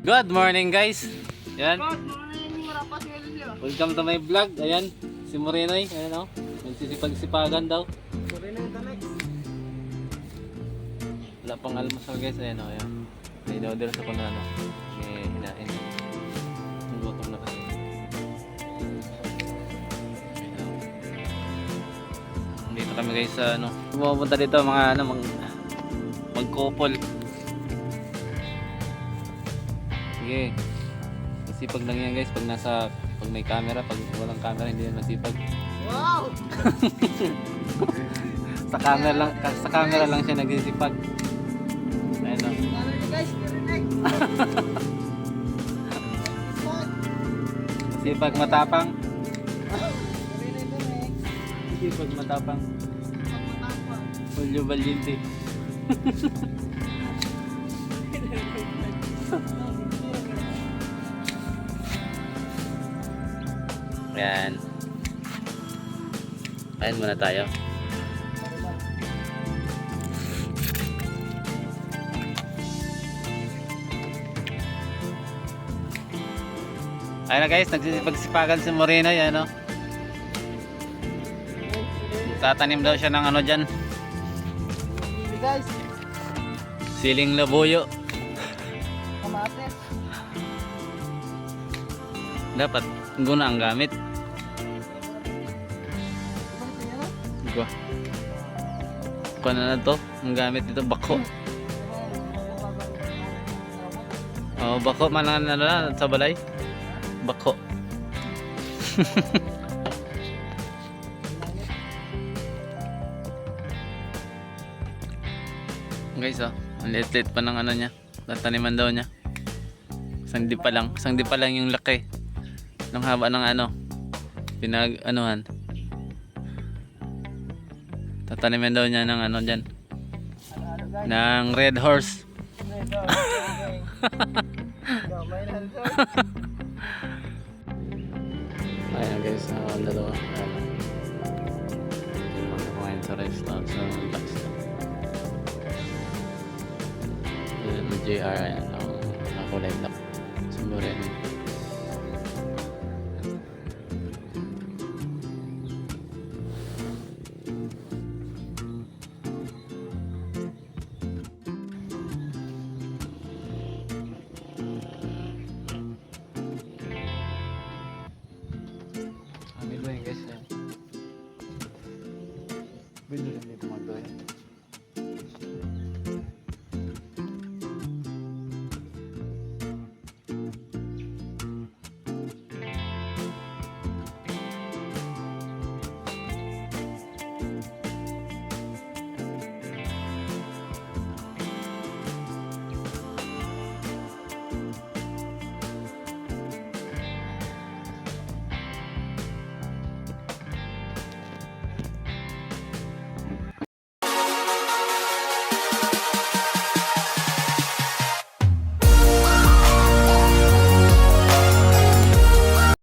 Good morning guys. Yan. Good morning, Marapas Elio. Welcome to my vlog. Ayan, si Morenoy. Ayan o. Nagsisipag-sipagan daw. Moreno yung tanek. Wala pang almusal guys. Ayan o. Ayan. May noodles ako na ano. May hinain. Gutom na kasi. Ayan o. Dito kami guys sa ano. Pumunta dito mga ano. Mag-couple. Sige. Masipag lang yan guys pag may camera, pag walang camera hindi yan masipag. Wow! Sa camera lang siya nagsisipag. Ayun o. Ano nyo guys, narinig? Sipag matapang. Narinig ko eh. Sipag matapang. Pagmatapang. Julio Valiente. Ayan. Ayan muna tayo. Ayan na guys, nagsisipag-sipagan si Moreno. Yan o. Tatanim daw siya ng ano dyan. Hindi guys, Siling labuyo. kamates. Dapat guna ang gamit. Gua. Kuha na to. Ang gamit dito bako. Oh, bako man lang na sa balay. Bako. Guys, oh. Ang liit-liit pa ng ano niya. Tataniman daw niya. Isang di pa lang yung laki. Nung haba ng ano. Pinag-anuhan. Tataniman daw niya ng ano dyan. Ano guys? Ng red horse. Ito, may nalito. Ayan guys, ang dalawa. Kumain sa restaurant sa tax. May JR, ayan. Nakulay lang. Siguro rin. Amin ba yun guys? Binili